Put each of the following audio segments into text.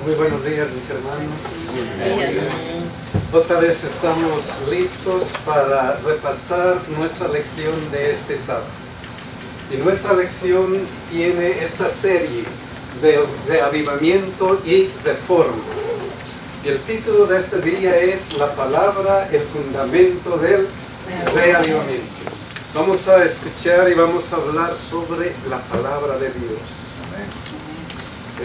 Muy buenos días, mis hermanos. Otra vez estamos listos para repasar nuestra lección de este sábado. Y nuestra lección tiene esta serie de avivamiento y reforma. Y el título de este día es La palabra, el fundamento del reavivamiento. Vamos a escuchar y vamos a hablar sobre la palabra de Dios.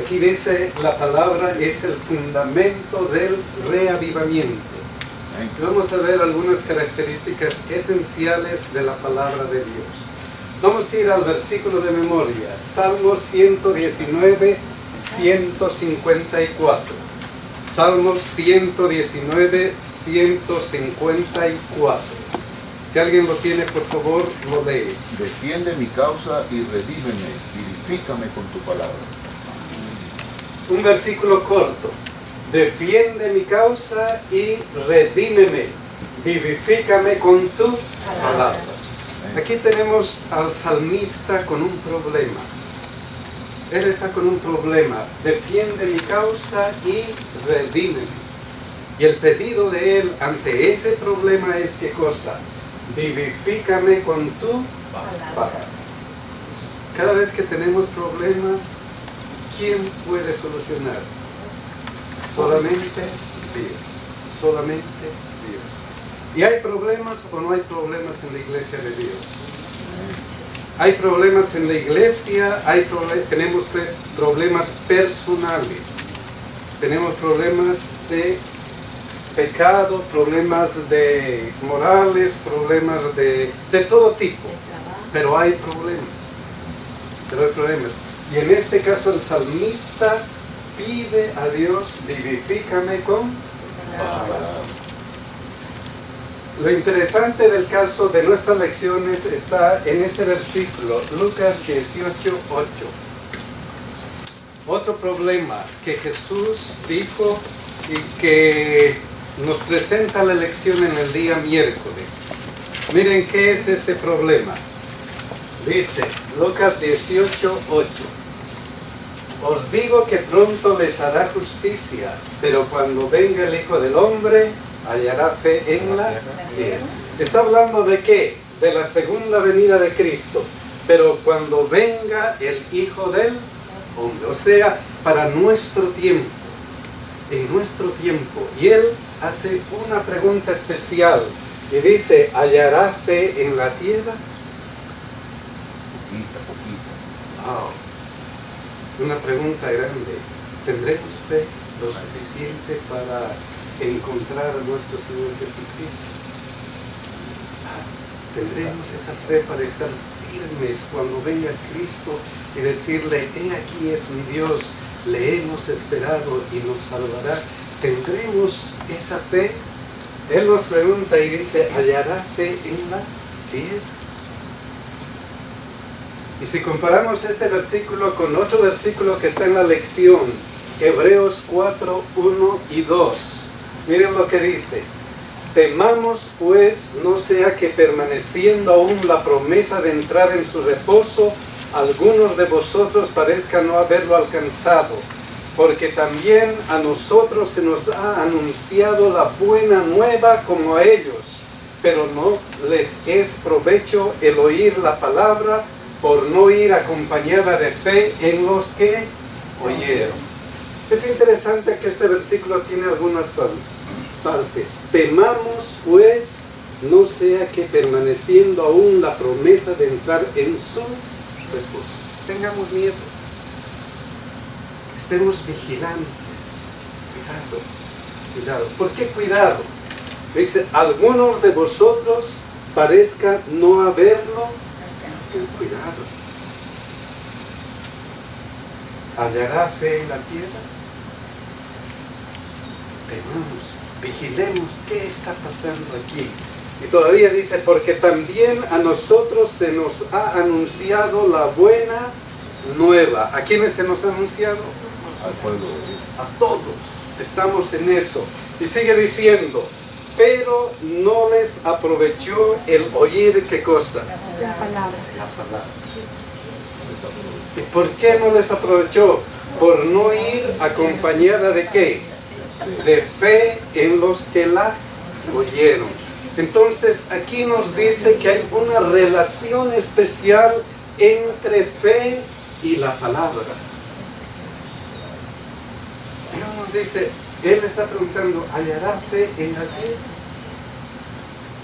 Aquí dice, la palabra es el fundamento del reavivamiento. Vamos a ver algunas características esenciales de la palabra de Dios. Vamos a ir al versículo de memoria, Salmo 119, 154. Salmo 119, 154. Si alguien lo tiene, por favor, lo lee. Defiende mi causa y redímeme, vivifícame con tu palabra. Un versículo corto. Defiende mi causa y redímeme, vivifícame con tu palabra. Aquí tenemos al salmista con un problema. Él está con un problema. Defiende mi causa y redímeme. Y el pedido de él ante ese problema es ¿qué cosa? Vivifícame con tu palabra. Cada vez que tenemos problemas, ¿quién puede solucionar? Solamente Dios. Solamente Dios. ¿Y hay problemas o no hay problemas en la iglesia de Dios? Hay problemas en la iglesia, tenemos problemas personales. Tenemos problemas de pecado, problemas de morales, problemas de todo tipo. Pero hay problemas. Y en este caso el salmista pide a Dios, vivifícame con palabra. Lo interesante del caso de nuestras lecciones está en este versículo, Lucas 18:8. Otro problema que Jesús dijo y que nos presenta la lección en el día miércoles. Miren qué es este problema. Dice, Lucas 18:8. Os digo que pronto les hará justicia, pero cuando venga el Hijo del Hombre, hallará fe en la tierra. ¿Está hablando de qué? De la segunda venida de Cristo. Pero cuando venga el Hijo del Hombre, o sea, para nuestro tiempo, en nuestro tiempo. Y Él hace una pregunta especial y dice, ¿hallará fe en la tierra? Poquita. Wow. Una pregunta grande. ¿Tendremos fe lo suficiente para encontrar a nuestro Señor Jesucristo? ¿Tendremos esa fe para estar firmes cuando venga Cristo y decirle, he aquí es mi Dios, le hemos esperado y nos salvará? ¿Tendremos esa fe? Él nos pregunta y dice, ¿hallará fe en la tierra? Y si comparamos este versículo con otro versículo que está en la lección, Hebreos 4, 1 y 2, miren lo que dice. Temamos pues, no sea que permaneciendo aún la promesa de entrar en su reposo, algunos de vosotros parezcan no haberlo alcanzado, porque también a nosotros se nos ha anunciado la buena nueva como a ellos, pero no les es provecho el oír la palabra, por no ir acompañada de fe en los que oyeron. Es interesante que este versículo tiene algunas partes. Temamos pues, no sea que permaneciendo aún la promesa de entrar en su reposo. Tengamos miedo. Estemos vigilantes. Cuidado. ¿Por qué cuidado? Dice, algunos de vosotros parezcan no haberlo. Cuidado. ¿Hallará fe en la tierra? Temamos, vigilemos qué está pasando aquí. Y todavía dice, porque también a nosotros se nos ha anunciado la buena nueva. ¿A quiénes se nos ha anunciado? Al pueblo de Dios. A todos. Estamos en eso. Y sigue diciendo, pero no les aprovechó el oír, ¿qué cosa? La palabra. ¿Y por qué no les aprovechó? por no ir acompañada de ¿qué? De fe en los que la oyeron. Entonces aquí nos dice que hay una relación especial entre fe y la palabra. Dios nos dice, Él está preguntando, ¿hallará fe en la tierra?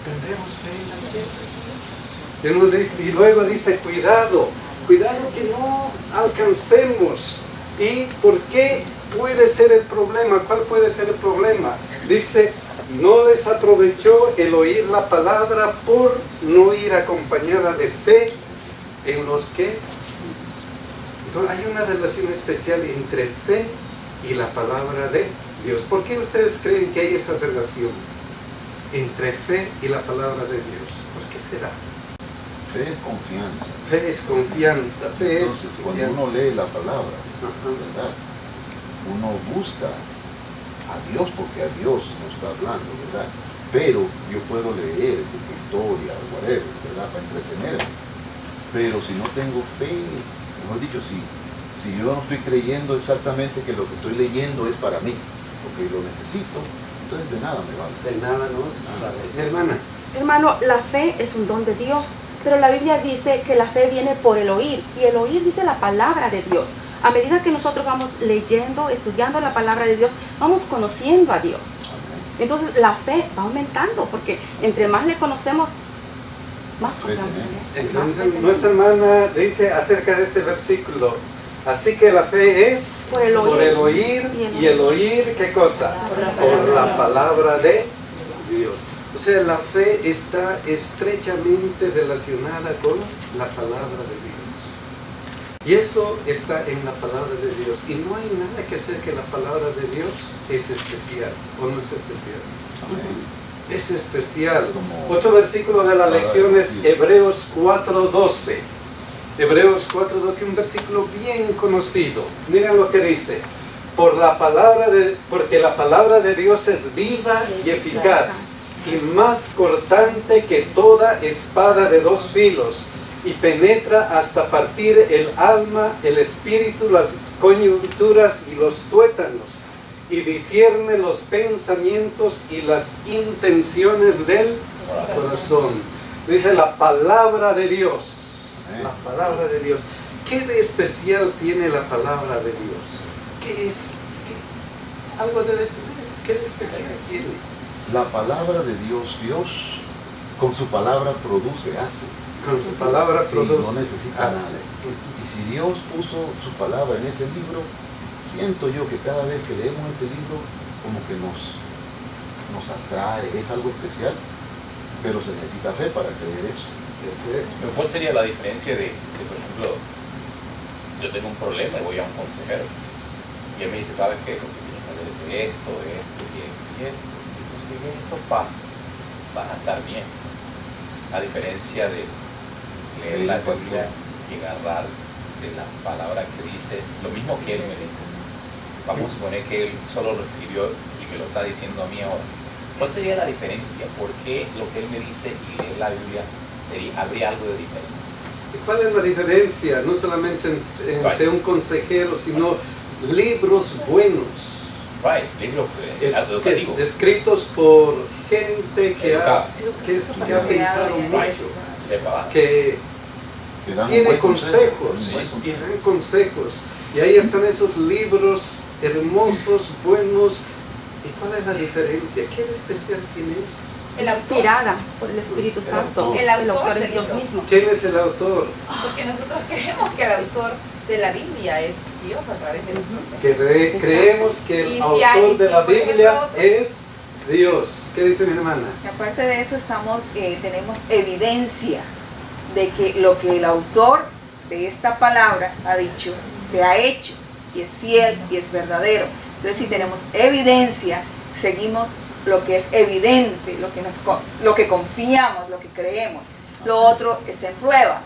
¿Tendremos fe en la tierra? Él nos dice, y luego dice, cuidado que no alcancemos. ¿Y por qué puede ser el problema? ¿Cuál puede ser el problema? Dice, no desaprovechó el oír la palabra por no ir acompañada de fe en los que. Entonces hay una relación especial entre fe y la palabra de Dios. ¿Por qué ustedes creen que hay esa relación entre fe y la palabra de Dios? ¿Por qué será? Fe es confianza. Fe es confianza, fe Entonces, es cuando confianza. uno lee la palabra, Ajá. ¿verdad? Uno busca a Dios porque a Dios nos está hablando, ¿verdad? Pero yo puedo leer historia, whatever, ¿verdad? Para entretenerme. Pero si no tengo fe, mejor dicho, si yo no estoy creyendo exactamente que lo que estoy leyendo es para mí, porque lo necesito, entonces de nada me vale. De nada nos vale. Hermana. Hermano, la fe es un don de Dios, pero la Biblia dice que la fe viene por el oír, y el oír dice la palabra de Dios. A medida que nosotros vamos leyendo, estudiando la palabra de Dios, vamos conociendo a Dios. Entonces la fe va aumentando, porque entre más le conocemos, más confiamos en Él. Entonces nuestra hermana dice acerca de este versículo, así que la fe es Por el oír, y el oír, ¿qué cosa? Por la palabra de Dios. O sea, la fe está estrechamente relacionada con la palabra de Dios. Y eso está en la palabra de Dios. Y no hay nada que hacer que la palabra de Dios es especial, o no es especial. Es especial. Otro versículo de la lección es Hebreos 4:12. Hebreos 4:12, un versículo bien conocido. Miren lo que dice. Porque la palabra de Dios es viva y eficaz, y más cortante que toda espada de dos filos, y penetra hasta partir el alma, el espíritu, las coyunturas y los tuétanos, y discierne los pensamientos y las intenciones del corazón. Dice la palabra de Dios. La palabra de Dios. ¿Qué de especial tiene la palabra de Dios? ¿Qué es? Algo debe tener. ¿Qué de especial tiene? La palabra de Dios, Dios con su palabra produce, hace. Con su palabra produce. No necesita nada. Y si Dios puso su palabra en ese libro, siento yo que cada vez que leemos ese libro, como que nos atrae, es algo especial, pero se necesita fe para creer eso. Eso es. Pero ¿cuál sería la diferencia de, por ejemplo, yo tengo un problema y voy a un consejero y él me dice, ¿sabes qué? Lo que tienes que hacer es esto y esto. Entonces en estos pasos vas a estar bien. A diferencia de leer la Biblia y agarrar de la palabra que dice lo mismo que él me dice. Vamos a suponer que él solo lo escribió y me lo está diciendo a mí ahora. ¿Cuál sería la diferencia? ¿Por qué lo que él me dice y leer la Biblia habría algo de diferencia? ¿Y cuál es la diferencia? No solamente entre un consejero, sino libros buenos. Right, libros educativos. Escritos por gente que ha pensado mucho, que tiene consejos y dan consejos. Y ahí están esos libros hermosos, buenos. ¿Y cuál es la diferencia? ¿Qué de especial tiene esto? Inspirada por el Espíritu Santo. El autor es Dios mismo. ¿Quién es el autor? Porque nosotros creemos que el autor de la Biblia es Dios a través de los profetas. Creemos que el autor de la Biblia es Dios. ¿Qué dice mi hermana? Y aparte de eso tenemos evidencia de que lo que el autor de esta palabra ha dicho se ha hecho y es fiel y es verdadero. Entonces si tenemos evidencia, seguimos lo que es evidente, lo que confiamos, lo que creemos. Lo otro está en prueba.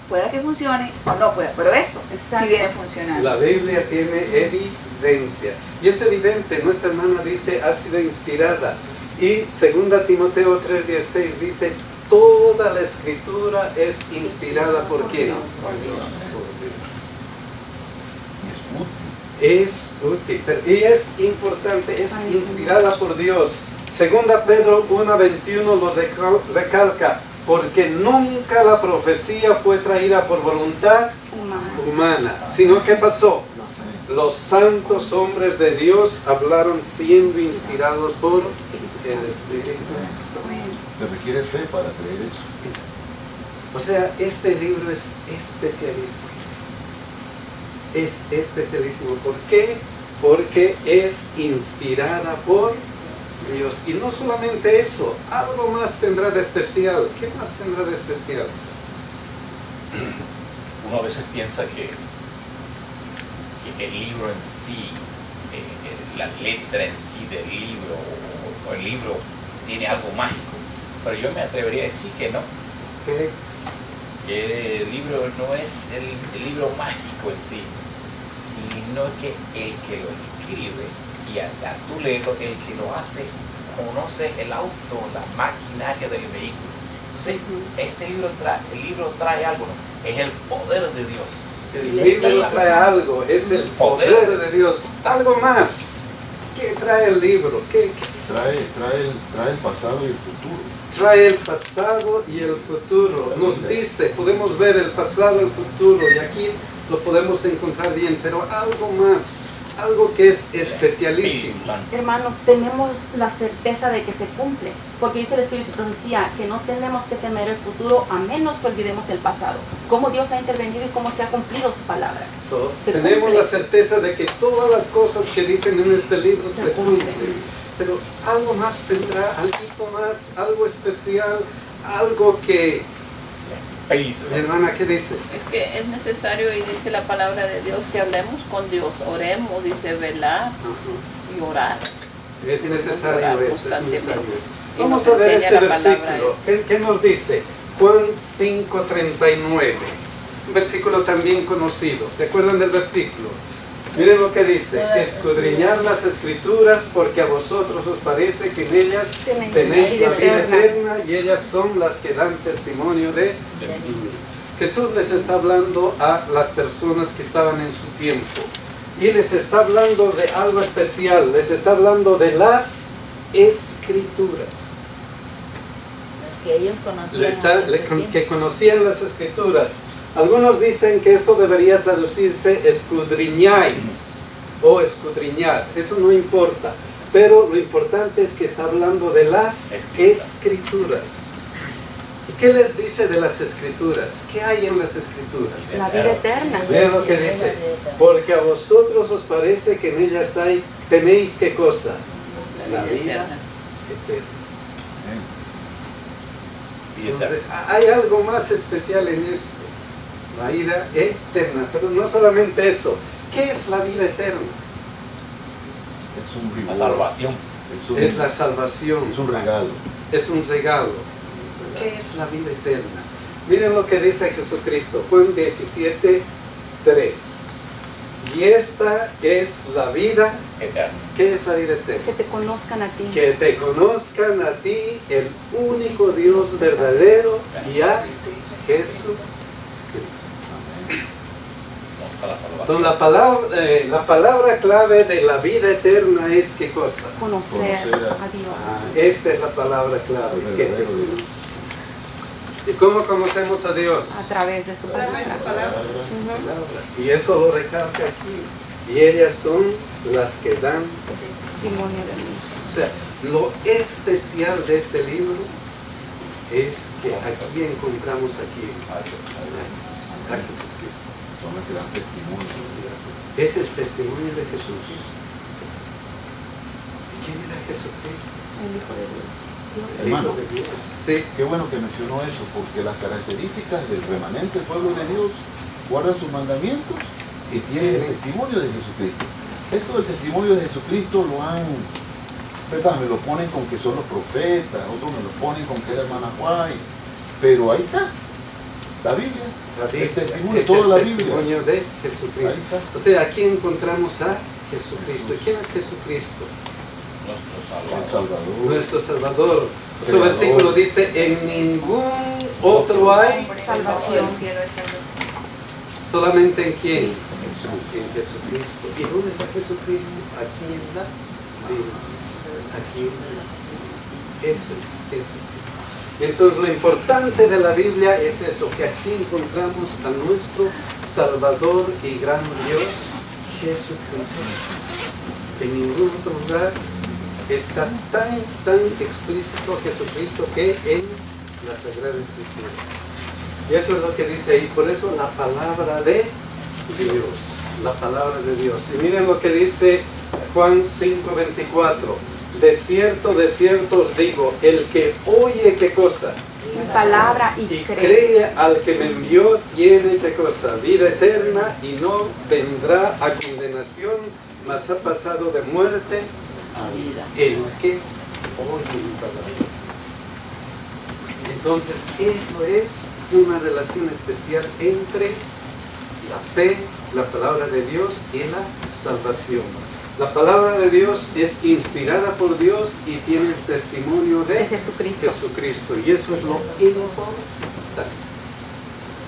Puede que funcione o no pueda, pero esto sí viene funcionando. La Biblia tiene evidencia. Y es evidente, nuestra hermana dice, ha sido inspirada. Y 2 Timoteo 3:16 dice, toda la escritura es inspirada por ¿quién? Y es útil. es útil y es importante, es inspirada por Dios. Segunda Pedro 1:21 lo recalca, porque nunca la profecía fue traída por voluntad humana, sino que pasó. Los santos hombres de Dios hablaron siendo inspirados por el Espíritu Santo. Se requiere fe para creer eso. O sea, este libro es especialísimo. Es especialísimo. ¿Por qué? Porque es inspirada por Dios. Y no solamente eso, algo más tendrá de especial. ¿Qué más tendrá de especial? Uno a veces piensa que el libro en sí, la letra en sí del libro, o el libro tiene algo mágico. Pero yo me atrevería a decir que no. ¿Qué? Que el libro no es el libro mágico en sí, sino que el que lo escribe y al tú leerlo, el que lo hace, conoce el auto, la maquinaria del vehículo. Entonces, el libro trae algo, ¿no? Es el poder de Dios. El libro trae algo, es el poder de Dios. Algo más. ¿Qué trae el libro? ¿Qué? Trae el pasado y el futuro. Trae el pasado y el futuro. Nos dice, podemos ver el pasado y el futuro, y aquí lo podemos encontrar bien, pero algo más, algo que es especialísimo. Hermanos, tenemos la certeza de que se cumple, porque dice el Espíritu de Profecía que no tenemos que temer el futuro a menos que olvidemos el pasado, cómo Dios ha intervenido y cómo se ha cumplido su palabra. Tenemos cumple. la certeza de que todas las cosas que dicen en este libro se cumplen. Pero algo más tendrá, algo más, algo especial, algo que... Mi hermana, ¿qué dices? Es que es necesario, y dice la palabra de Dios, que hablemos con Dios, oremos, dice velar y orar. Es necesario Orar eso, es constantemente. necesario eso. Y Vamos nos a ver enseña este la palabra versículo. ¿Qué nos dice? Juan 5:39. Un versículo también conocido. ¿Se acuerdan del versículo? Miren lo que dice: escudriñar las escrituras, porque a vosotros os parece que en ellas tenéis la vida eterna, y ellas son las que dan testimonio de mí. Jesús les está hablando a las personas que estaban en su tiempo, y les está hablando de algo especial, les está hablando de las escrituras. Las que ellos conocían. Que conocían las escrituras. Algunos dicen que esto debería traducirse escudriñáis o escudriñar, eso no importa, pero lo importante es que está hablando de las escrituras. ¿Y qué les dice de las escrituras? ¿Qué hay en las escrituras? La vida eterna. Vean lo que dice: porque a vosotros os parece que en ellas tenéis ¿qué cosa? La vida eterna. Entonces, hay algo más especial en esto. La vida eterna, pero no solamente eso. ¿Qué es la vida eterna? Es un La reward. salvación. Es la salvación. Es un regalo. Es un regalo. ¿Qué es la vida eterna? Miren lo que dice Jesucristo, Juan 17:3. Y esta es la vida Eterna. ¿Qué es la vida eterna? Que te conozcan a ti. Que te conozcan a ti, el único Dios verdadero, y a Jesucristo. Entonces la palabra clave de la vida eterna es ¿qué cosa? Conocer a Dios. Esta es la palabra clave. ¿Qué es? ¿Y cómo conocemos a Dios? A través de su palabra. Y eso lo recalca aquí. Y ellas son las que dan Testimonio de mí. O sea, lo especial de este libro es que aquí encontramos aquí a Jesucristo. Son las que dan testimonio. Es el testimonio de Jesucristo. ¿Y quién era Jesucristo? El Hijo de Dios. Dios El Hermano, Hijo de Dios. Sí. Qué bueno que mencionó eso, porque las características del remanente pueblo de Dios guardan sus mandamientos y tienen el testimonio de Jesucristo. Esto del testimonio de Jesucristo lo han, ¿verdad? Me lo ponen con que son los profetas, otros me lo ponen con que era hermana Juay, pero ahí está, la Biblia. El testimonio, es toda el la Biblia. testimonio de Jesucristo. Ahí está. O sea, aquí encontramos a Jesucristo. ¿Y quién es Jesucristo? El Salvador. Nuestro Salvador. Otro Creador. versículo dice: en ningún otro hay, Salvación. solamente en quién. Jesús. En Jesucristo. ¿Y dónde está Jesucristo? Aquí en la Biblia. Aquí. Eso es Jesucristo. Entonces lo importante de la Biblia es eso, que aquí encontramos a nuestro Salvador y gran Dios, Jesucristo. En ningún otro lugar está tan explícito Jesucristo que en la Sagrada Escritura. Y eso es lo que dice ahí, por eso la palabra de Dios, la palabra de Dios. Y miren lo que dice Juan 5:24. De cierto os digo, el que oye, ¿qué cosa? Mi palabra y cree al que me envió, tiene, ¿qué cosa? Vida eterna, y no vendrá a condenación, mas ha pasado de muerte a vida. El que oye mi palabra. Entonces, eso es una relación especial entre la fe, la palabra de Dios y la salvación. La palabra de Dios es inspirada por Dios y tiene el testimonio de Jesucristo. Y eso es lo importante.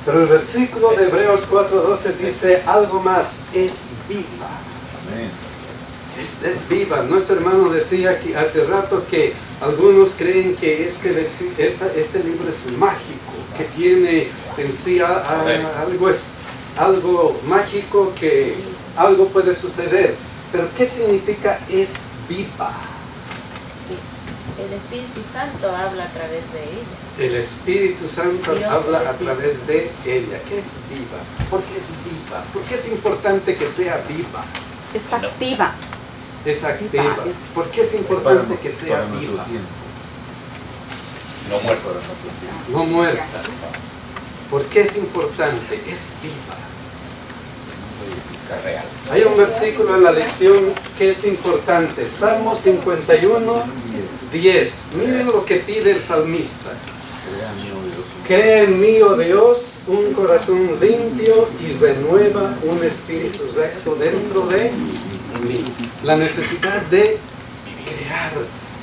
Pero el versículo de Hebreos 4:12 dice algo más. Es viva. Amén. Es viva. Nuestro hermano decía que hace rato que algunos creen que este libro es mágico, que tiene en sí algo mágico, que algo puede suceder. Pero ¿qué significa es viva? El Espíritu Santo habla a través de ella. El Espíritu Santo habla a través de ella. ¿Qué es viva? ¿Por qué es viva? ¿Por qué es importante que sea viva? Está activa. Es activa. ¿Por qué es importante que sea viva? No muerta. No muerta. ¿Por qué es importante? Es viva. Real. Hay un versículo en la lección que es importante. Salmo 51:10. Miren lo que pide el salmista. Crea en mí, oh Dios, un corazón limpio y renueva un espíritu recto dentro de mí. La necesidad de crear.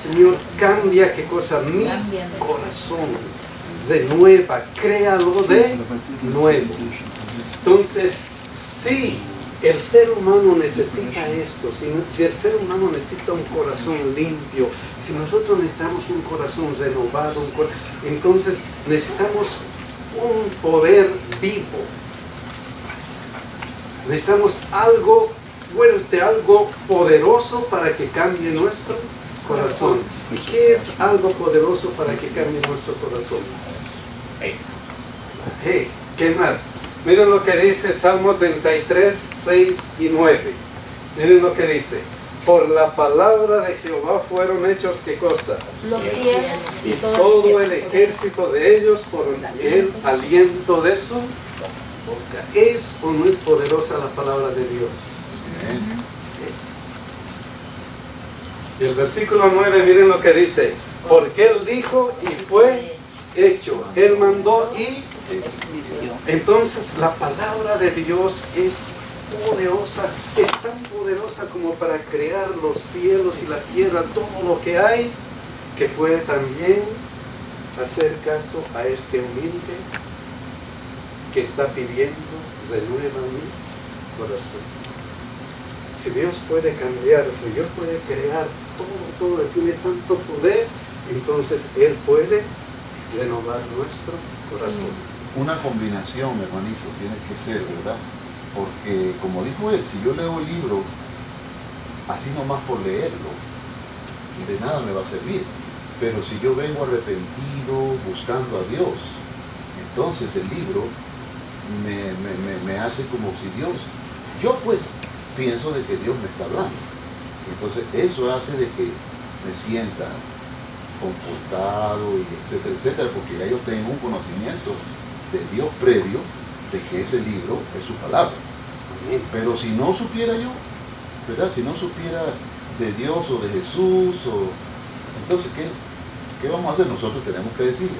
Señor, cambia qué cosa, mi corazón. Renueva, créalo de nuevo. Entonces, sí, el ser humano necesita esto. Si el ser humano necesita un corazón limpio, si nosotros necesitamos un corazón renovado, entonces necesitamos un poder vivo. Necesitamos algo fuerte, algo poderoso para que cambie nuestro corazón. ¿Y qué es algo poderoso para que cambie nuestro corazón? ¿Qué más? Miren lo que dice Salmo 33:6-9. Miren lo que dice. Por la palabra de Jehová fueron hechos, ¿qué cosa? Los cielos y todo el ejército de ellos por el aliento de su boca. ¿Es o no es poderosa la palabra de Dios? Es. Y el versículo 9, miren lo que dice. Porque Él dijo y fue hecho. Él mandó y entonces la palabra de Dios es poderosa, es tan poderosa como para crear los cielos y la tierra, todo lo que hay, que puede también hacer caso a este humilde que está pidiendo, renueva mi corazón. Si Dios puede cambiar, si Dios puede crear todo, tiene tanto poder, entonces Él puede renovar nuestro corazón. Una combinación, hermanito, tiene que ser, ¿verdad? Porque, como dijo él, si yo leo el libro así nomás por leerlo, de nada me va a servir. Pero si yo vengo arrepentido, buscando a Dios, entonces el libro me hace como si Dios, yo pues pienso de que Dios me está hablando. Entonces eso hace de que me sienta confortado, y etcétera, etcétera, porque ya yo tengo un conocimiento de Dios previo, de que ese libro es su palabra. Pero si no supiera yo, ¿verdad? Si no supiera de Dios o de Jesús, entonces ¿qué vamos a hacer? Nosotros tenemos que decirle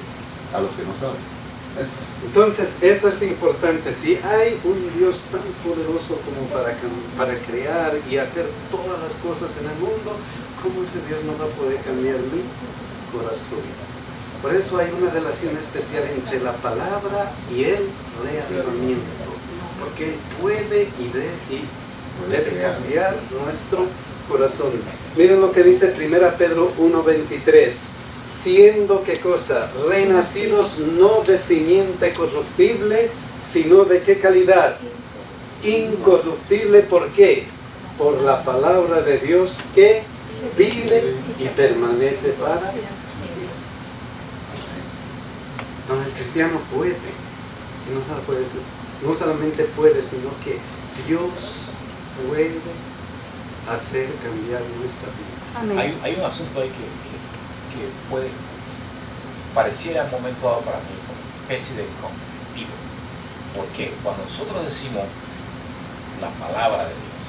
a los que no saben. Entonces, esto es importante. Si hay un Dios tan poderoso como para crear y hacer todas las cosas en el mundo, ¿cómo ese Dios no va a poder cambiar mi corazón? Por eso hay una relación especial entre la palabra y el reavivamiento. porque Él puede y debe cambiar nuestro corazón. Miren lo que dice 1 Pedro 1:23. Siendo, ¿qué cosa? Renacidos no de simiente corruptible, sino de qué calidad? Incorruptible. ¿Por qué? Por la palabra de Dios que vive y permanece para siempre. No, el cristiano puede. No solamente puede, sino que Dios puede hacer cambiar nuestra vida. Amén. Hay un asunto ahí que puede, pareciera en un momento dado para mí como una especie de conflictivo. Porque cuando nosotros decimos la palabra de Dios,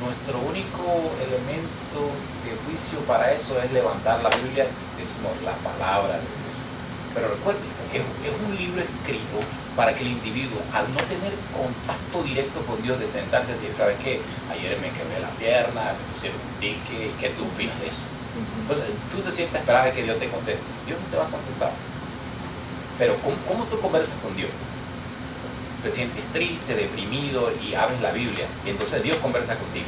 nuestro único elemento de juicio para eso es levantar la Biblia, decimos la palabra de Dios. Pero recuerden, es un libro escrito para que el individuo, al no tener contacto directo con Dios, de sentarse y decir, ¿sabes qué? Ayer me quebré la pierna, me pusieron un tique, ¿qué tú opinas de eso? Entonces, tú te sientes a esperar a que Dios te conteste. Dios no te va a contestar. Pero, ¿cómo tú conversas con Dios? Te sientes triste, deprimido y abres la Biblia y entonces Dios conversa contigo.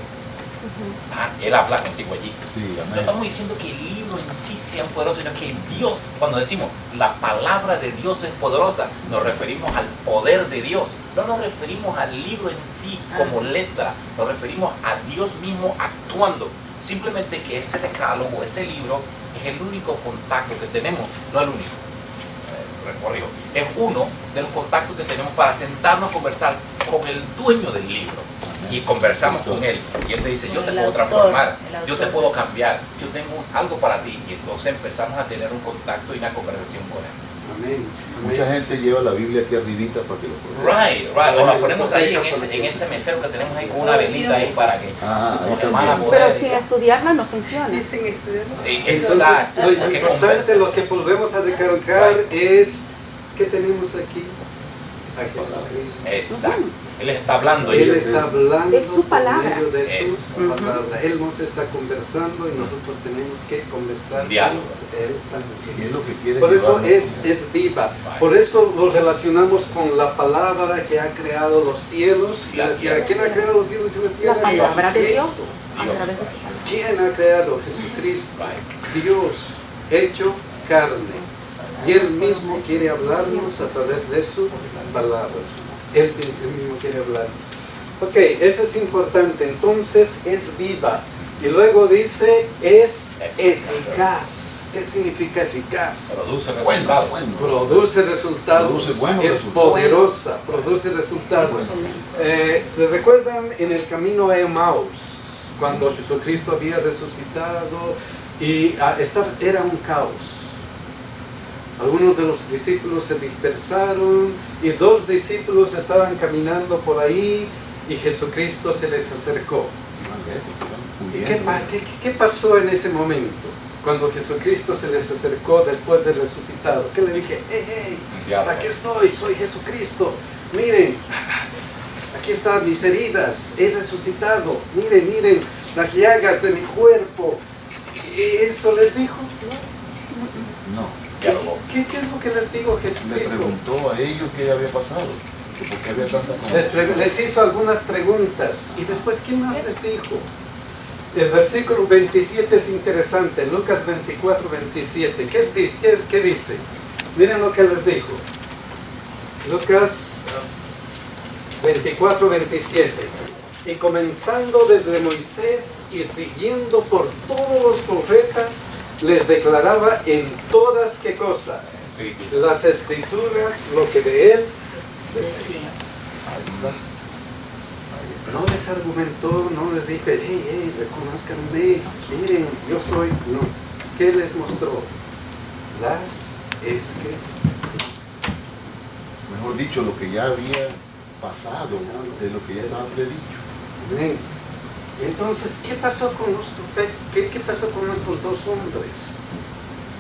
Él habla contigo allí. Sí, no estamos diciendo que el libro en sí sea poderoso, sino que Dios, cuando decimos la palabra de Dios es poderosa, nos referimos al poder de Dios. No nos referimos al libro en sí como letra, nos referimos a Dios mismo actuando. Simplemente que ese decálogo, ese libro, es el único contacto que tenemos, no el único. Es uno de los contactos que tenemos para sentarnos a conversar con el dueño del libro. Y conversamos con él. Y él te dice, yo te puedo transformar, yo te puedo cambiar, yo tengo algo para ti. Y entonces empezamos a tener un contacto y una conversación con él. Amén. Mucha gente lleva la Biblia aquí arribita para que lo pueda. Right. O la ponemos ahí en ese mesero que tenemos ahí con una velita ahí para que pero sin estudiarla no funciona. Dicen estudiarla. Exacto. Lo importante, lo que volvemos a recalcar es que tenemos aquí a Jesucristo. Exacto. Él está hablando. Él está hablando de su palabra. por medio de su palabra. Él nos está conversando y nosotros tenemos que conversar con Él también. Y es lo que quiere. Por eso es viva. Por eso lo relacionamos con la palabra que ha creado los cielos y la tierra. ¿Quién ha creado los cielos y la tierra? La palabra de Dios. Jesucristo. A través de su palabra. ¿Quién ha creado? Jesucristo. Dios hecho carne. Y Él mismo quiere hablarnos a través de su palabra. Él mismo quiere hablarnos. Ok, eso es importante. Entonces es viva. Y luego dice es eficaz. ¿Qué significa eficaz? Produce resultados. Produce resultados. Es poderosa. Produce resultados. ¿Se recuerdan en el camino a Emmaus? Cuando Jesucristo había resucitado y era un caos. Algunos de los discípulos se dispersaron y 2 discípulos estaban caminando por ahí y Jesucristo se les acercó. ¿Qué pasó en ese momento? Cuando Jesucristo se les acercó después de resucitado. ¿Qué le dije? ¡Hey! Aquí estoy, soy Jesucristo. Miren, aquí están mis heridas, he resucitado. Miren las llagas de mi cuerpo. ¿Eso les dijo? No. ¿Qué es lo que les digo Jesucristo? Le preguntó a ellos qué había pasado, por qué había tanta les hizo algunas preguntas y después ¿qué más les dijo? El versículo 27 es interesante, Lucas 24, 27. ¿Qué dice? Miren lo que les dijo. Lucas 24, 27. Y comenzando desde Moisés y siguiendo por todos los profetas, les declaraba en todas, ¿qué cosa? Las escrituras, lo que de él decía. No les argumentó, no les dijo, hey, reconózcanme, miren, yo soy, no. ¿Qué les mostró? Las escrituras. Mejor dicho, lo que ya había pasado, de lo que ya estaba predicho. Amén. Entonces, ¿qué pasó con los profetas? ¿Qué pasó con nuestros 2 hombres?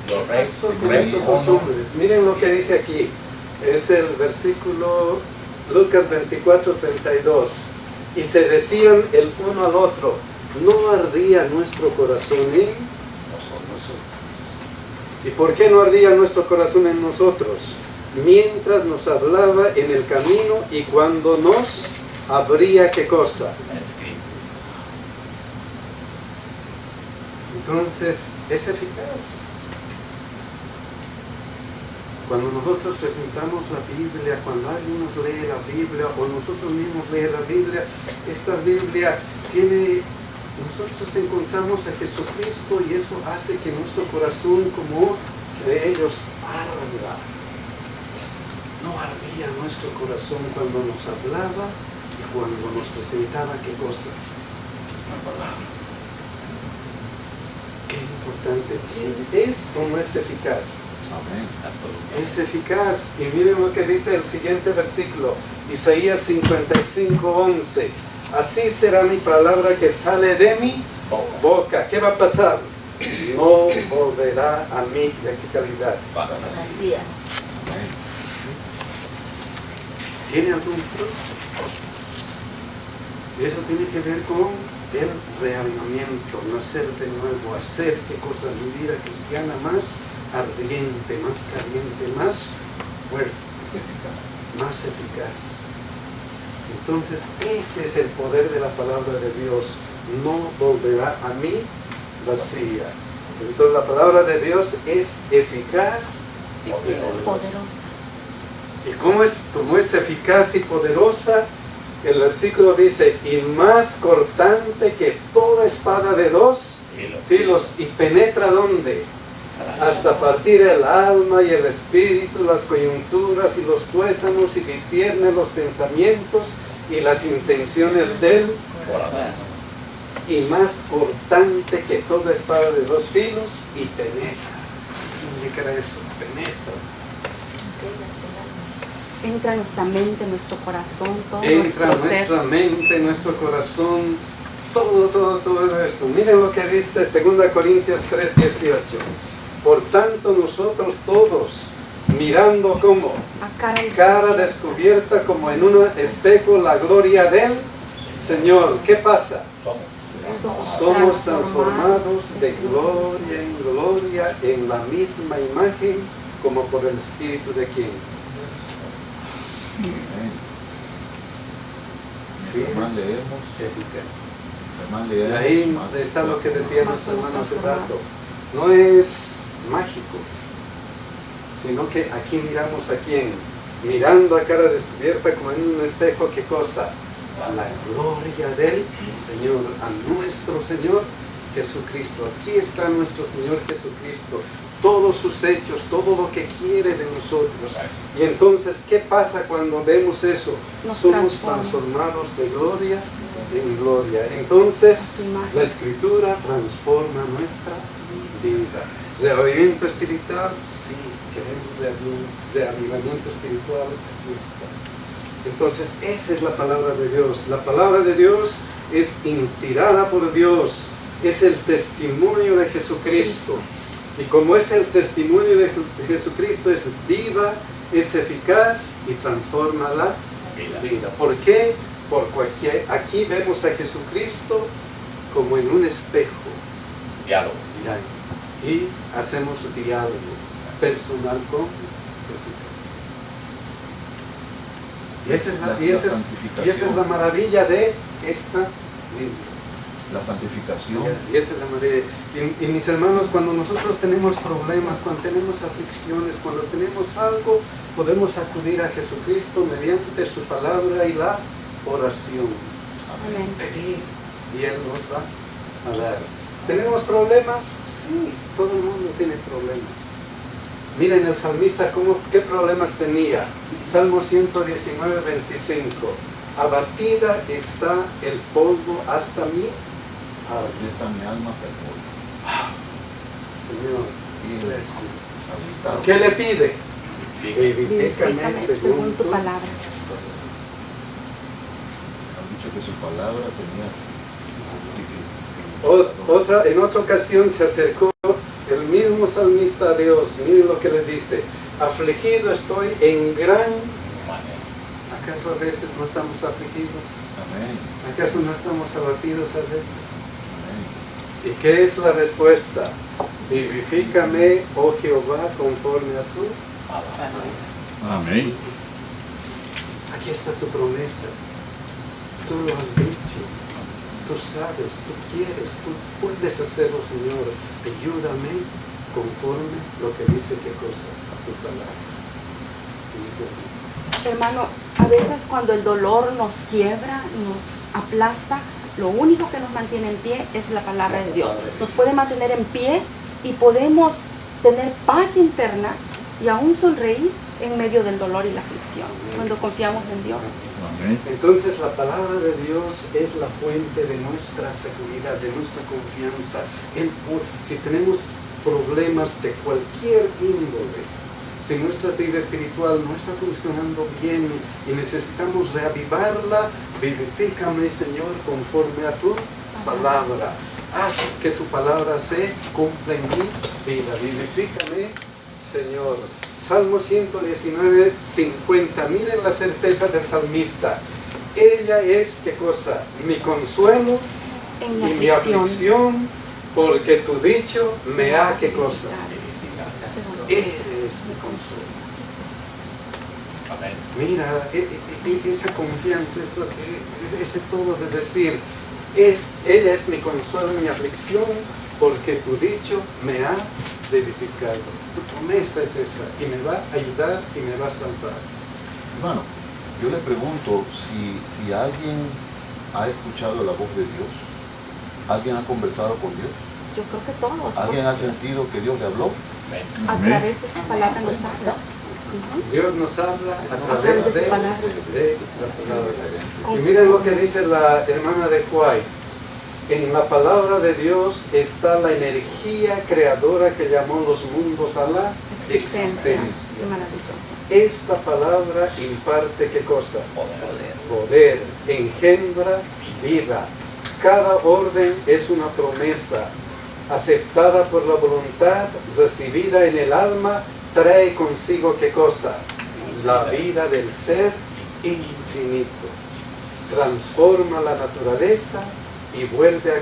¿Qué pasó con estos 2 hombres? Miren lo que dice aquí. Es el versículo Lucas 24, 32. Y se decían el uno al otro, ¿no ardía nuestro corazón en nosotros? ¿Y por qué no ardía nuestro corazón en nosotros? mientras nos hablaba en el camino y cuando nos abría ¿qué cosa? Entonces, es eficaz. Cuando nosotros presentamos la Biblia, cuando alguien nos lee la Biblia o nosotros mismos leemos la Biblia, esta Biblia tiene, nosotros encontramos a Jesucristo y eso hace que nuestro corazón como de ellos arda. No ardía nuestro corazón cuando nos hablaba y cuando nos presentaba ¿qué cosa? La palabra. Qué importante. ¿Quién es como es eficaz? Amén. Es eficaz. Y miren lo que dice el siguiente versículo, Isaías 55:11. Así será mi palabra que sale de mi boca. ¿Qué va a pasar? No volverá a mí. ¿De qué calidad? Vacía. ¿Tiene algún fruto? Y eso tiene que ver con el reavivamiento, nacer de nuevo, hacer que cosa mi vida cristiana más ardiente, más caliente, más fuerte, más eficaz. Entonces ese es el poder de la palabra de Dios. No volverá a mí vacía. Entonces la palabra de Dios es eficaz y poderosa. ¿Y cómo es eficaz y poderosa? El versículo dice, y más cortante que toda espada de dos filos, y penetra ¿dónde? Hasta partir el alma y el espíritu, las coyunturas y los tuétanos, y discierne los pensamientos y las intenciones del corazón. Y más cortante que toda espada de dos filos, y penetra. ¿Qué significa eso? Penetra. Entra en nuestra mente, en nuestro corazón, todo entra nuestro en nuestra mente, en nuestro corazón, todo esto. Miren lo que dice 2 Corintios 3:18. Por tanto nosotros todos, mirando como cara descubierta, como en un espejo la gloria del Señor. ¿Qué pasa? Somos transformados de gloria en gloria en la misma imagen, como por el Espíritu de ¿quién? Sí, más leemos, eficaz. más leemos, Y ahí más está lo que decía nuestro hermano hace rato. No es mágico, sino que aquí miramos a quién, mirando a cara descubierta como en un espejo, ¿qué cosa? La gloria del Señor, a nuestro Señor Jesucristo. Aquí está nuestro Señor Jesucristo, todos sus hechos, todo lo que quiere de nosotros. Y entonces, ¿qué pasa cuando vemos eso? Somos transformados de gloria en gloria. Entonces, la Escritura transforma nuestra vida. ¿Reavivamiento espiritual? Sí, queremos reavivamiento espiritual, aquí está. Entonces, esa es la palabra de Dios. La palabra de Dios es inspirada por Dios, es el testimonio de Jesucristo. Y como es el testimonio de Jesucristo, es viva, es eficaz y transforma la vida. ¿Por qué? Porque aquí vemos a Jesucristo como en un espejo. Diálogo. Y hacemos diálogo personal con Jesucristo. Y esa es la maravilla de esta Biblia. La santificación. Y esa es la maravilla. Y mis hermanos, cuando nosotros tenemos problemas, cuando tenemos aflicciones, cuando tenemos algo, podemos acudir a Jesucristo mediante su palabra y la oración. Amén. Pedir y Él nos va a dar. ¿Tenemos problemas? Sí, todo el mundo tiene problemas. Miren el salmista, ¿qué problemas tenía? Salmo 119, 25. Abatida está el polvo hasta mi alma. Está mi alma hasta el polvo. Señor, ¿qué le pide? Vivifícame según tu palabra. Han dicho que su palabra tenía. En otra ocasión se acercó el mismo salmista a Dios. Miren lo que le dice: afligido estoy en gran manera. ¿Acaso a veces no estamos afligidos? Amén. ¿Acaso no estamos abatidos a veces? Amén. ¿Y qué es la respuesta? Vivifícame, oh Jehová, conforme a tu palabra. Amén. Aquí está tu promesa. Tú lo has dicho. Tú sabes, tú quieres, tú puedes hacerlo, Señor. Ayúdame conforme lo que dice qué cosa, a tu palabra. Hermano, a veces cuando el dolor nos quiebra, nos aplasta, lo único que nos mantiene en pie es la palabra de Dios. Nos puede mantener en pie y podemos tener paz interna y aún sonreír en medio del dolor y la aflicción, cuando confiamos en Dios. Entonces la palabra de Dios es la fuente de nuestra seguridad, de nuestra confianza. Si tenemos problemas de cualquier índole, si nuestra vida espiritual no está funcionando bien y necesitamos reavivarla, vivifícame, Señor, conforme a tu palabra. Haz que tu palabra se cumpla en mi vida. Vivifícame, Señor. Salmo 119, 50. Miren la certeza del salmista. Ella es, ¿qué cosa? Mi consuelo y mi aflicción, porque tu dicho me ha, ¿qué cosa? Eres mi consuelo. Mira, esa confianza, ese todo de decir, ella es mi consuelo y mi aflicción, porque tu dicho me ha vivificado. Tu promesa es esa, y me va a ayudar y me va a salvar. Hermano, yo le pregunto si alguien ha escuchado la voz de Dios, alguien ha conversado con Dios. Yo creo que todos. ¿Alguien ha sentido que Dios le habló? A través de su palabra nos habla. Dios nos habla a través de su palabra. la palabra. Y miren lo que dice la hermana de Huay. En la palabra de Dios está la energía creadora que llamó los mundos a la existencia. Esta palabra imparte ¿qué cosa? Poder, engendra vida. Cada orden es una promesa, aceptada por la voluntad, recibida en el alma, trae consigo ¿qué cosa? La vida del ser infinito. Transforma la naturaleza y vuelve a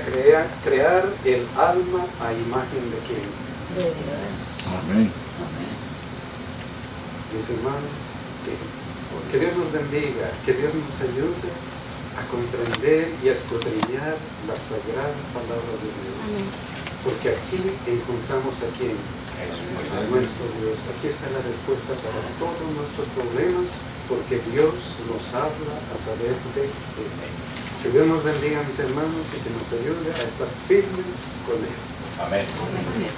crear el alma a imagen de quién? De Dios. Amén. Mis hermanos, que Dios nos bendiga, que Dios nos ayude a comprender y a escudriñar la sagrada palabra de Dios. Amén. Porque aquí encontramos a quién? A nuestro Dios. Aquí está la respuesta para todos nuestros problemas, porque Dios nos habla a través de Él. Que Dios nos bendiga, mis hermanos, y que nos ayude a estar firmes con Él. Amén. Amén.